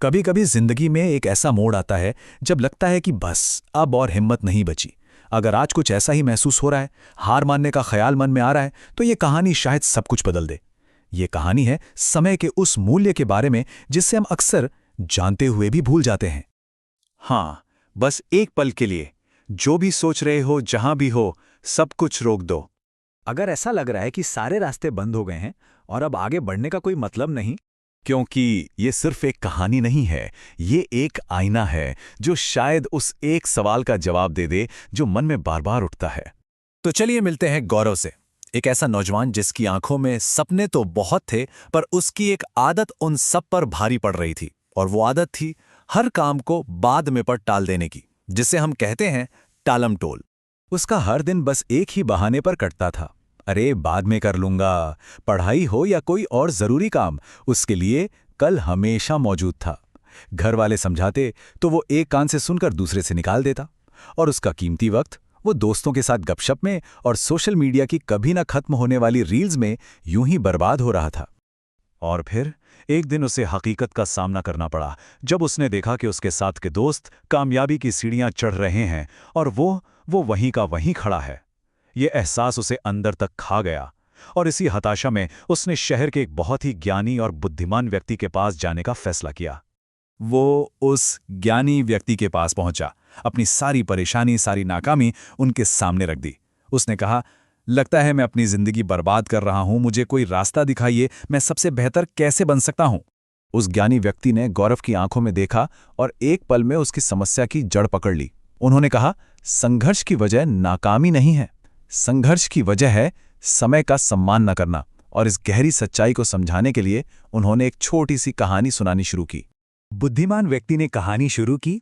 कभी कभी जिंदगी में एक ऐसा मोड़ आता है जब लगता है कि बस अब और हिम्मत नहीं बची। अगर आज कुछ ऐसा ही महसूस हो रहा है, हार मानने का ख्याल मन में आ रहा है, तो ये कहानी शायद सब कुछ बदल दे। ये कहानी है समय के उस मूल्य के बारे में जिससे हम अक्सर जानते हुए भी भूल जाते हैं। हाँ, बस एक पल के लिए जो भी सोच रहे हो, जहां भी हो, सब कुछ रोक दो। अगर ऐसा लग रहा है कि सारे रास्ते बंद हो गए हैं और अब आगे बढ़ने का कोई मतलब नहीं, क्योंकि ये सिर्फ एक कहानी नहीं है, ये एक आईना है जो शायद उस एक सवाल का जवाब दे दे जो मन में बार बार उठता है। तो चलिए मिलते हैं गौरव से। एक ऐसा नौजवान जिसकी आंखों में सपने तो बहुत थे, पर उसकी एक आदत उन सब पर भारी पड़ रही थी, और वो आदत थी हर काम को बाद में पर टाल देने की, जिसे हम कहते हैं टालम टोल। उसका हर दिन बस एक ही बहाने पर कटता था, अरे बाद में कर लूंगा। पढ़ाई हो या कोई और जरूरी काम, उसके लिए कल हमेशा मौजूद था। घर वाले समझाते तो वो एक कान से सुनकर दूसरे से निकाल देता, और उसका कीमती वक्त वो दोस्तों के साथ गपशप में और सोशल मीडिया की कभी ना खत्म होने वाली रील्स में यूं ही बर्बाद हो रहा था। और फिर एक दिन उसे हकीकत का सामना करना पड़ा, जब उसने देखा कि उसके साथ के दोस्त कामयाबी की सीढ़ियां चढ़ रहे हैं और वो वहीं का वहीं खड़ा है। ये एहसास उसे अंदर तक खा गया, और इसी हताशा में उसने शहर के एक बहुत ही ज्ञानी और बुद्धिमान व्यक्ति के पास जाने का फैसला किया। वो उस ज्ञानी व्यक्ति के पास पहुंचा, अपनी सारी परेशानी, सारी नाकामी उनके सामने रख दी। उसने कहा, लगता है मैं अपनी जिंदगी बर्बाद कर रहा हूं, मुझे कोई रास्ता दिखाइए, मैं सबसे बेहतर कैसे बन सकता हूं। उस ज्ञानी व्यक्ति ने गौरव की आंखों में देखा और एक पल में उसकी समस्या की जड़ पकड़ ली। उन्होंने कहा, संघर्ष की वजह नाकामी नहीं है, संघर्ष की वजह है समय का सम्मान न करना। और इस गहरी सच्चाई को समझाने के लिए उन्होंने एक छोटी सी कहानी सुनानी शुरू की। बुद्धिमान व्यक्ति ने कहानी शुरू की।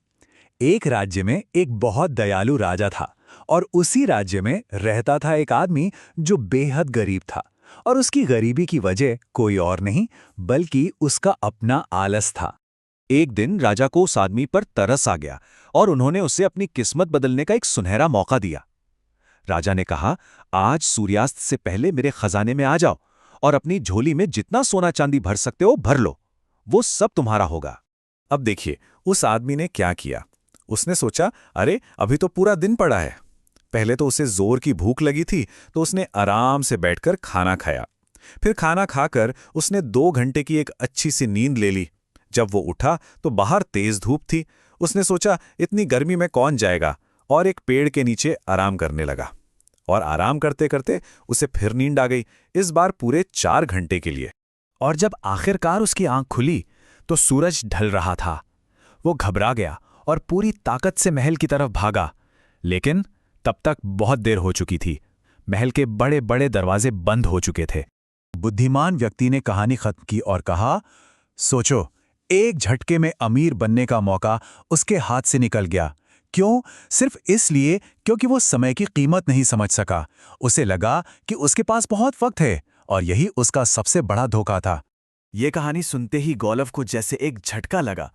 एक राज्य में एक बहुत दयालु राजा था, और उसी राज्य में रहता था एक आदमी जो बेहद गरीब था। और उसकी गरीबी की वजह कोई और नहीं बल्कि उसका अपना आलस था। एक दिन राजा को उस आदमी पर तरस आ गया और उन्होंने उसे अपनी किस्मत बदलने का एक सुनहरा मौका दिया। राजा ने कहा, आज सूर्यास्त से पहले मेरे खजाने में आ जाओ और अपनी झोली में जितना सोना चांदी भर सकते हो भर लो, वो सब तुम्हारा होगा। अब देखिए उस आदमी ने क्या किया। उसने सोचा, अरे अभी तो पूरा दिन पड़ा है। पहले तो उसे जोर की भूख लगी थी, तो उसने आराम से बैठकर खाना खाया। फिर खाना खाकर उसने 2 घंटे की एक अच्छी सी नींद ले ली। जब वो उठा तो बाहर तेज धूप थी। उसने सोचा, इतनी गर्मी में कौन जाएगा, और एक पेड़ के नीचे आराम करने लगा। और आराम करते करते उसे फिर नींद आ गई, इस बार पूरे 4 घंटे के लिए। और जब आखिरकार उसकी आंख खुली तो सूरज ढल रहा था। वो घबरा गया और पूरी ताकत से महल की तरफ भागा, लेकिन तब तक बहुत देर हो चुकी थी। महल के बड़े बड़े दरवाजे बंद हो चुके थे। बुद्धिमान व्यक्ति ने कहानी खत्म की और कहा, सोचो, एक झटके में अमीर बनने का मौका उसके हाथ से निकल गया। क्यों? सिर्फ इसलिए क्योंकि वो समय की कीमत नहीं समझ सका। उसे लगा कि उसके पास बहुत वक्त है, और यही उसका सबसे बड़ा धोखा था। ये कहानी सुनते ही गौरव को जैसे एक झटका लगा।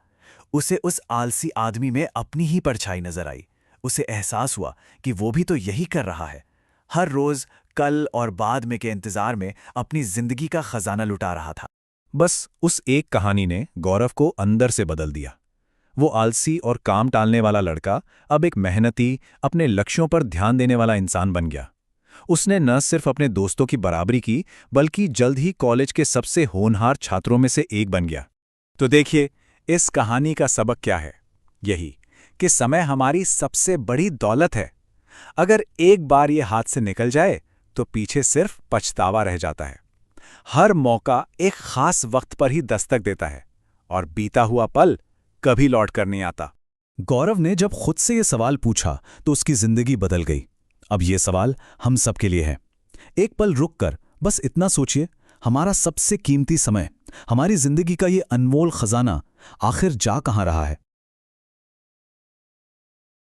उसे उस आलसी आदमी में अपनी ही परछाई नजर आई। उसे एहसास हुआ कि वो भी तो यही कर रहा है, हर रोज कल और बाद में के इंतजार में अपनी जिंदगी का खजाना लुटा रहा था। बस उस एक कहानी ने गौरव को अंदर से बदल दिया। वो आलसी और काम टालने वाला लड़का अब एक मेहनती, अपने लक्ष्यों पर ध्यान देने वाला इंसान बन गया। उसने न सिर्फ अपने दोस्तों की बराबरी की, बल्कि जल्द ही कॉलेज के सबसे होनहार छात्रों में से एक बन गया। तो देखिए, इस कहानी का सबक क्या है? यही कि समय हमारी सबसे बड़ी दौलत है। अगर एक बार ये हाथ से निकल जाए तो पीछे सिर्फ पछतावा रह जाता है। हर मौका एक खास वक्त पर ही दस्तक देता है, और बीता हुआ पल कभी लौट कर नहीं आता। गौरव ने जब खुद से ये सवाल पूछा तो उसकी जिंदगी बदल गई। अब ये सवाल हम सबके लिए है। एक पल रुककर बस इतना सोचिए, हमारा सबसे कीमती समय, हमारी जिंदगी का ये अनमोल खजाना आखिर जा कहाँ रहा है?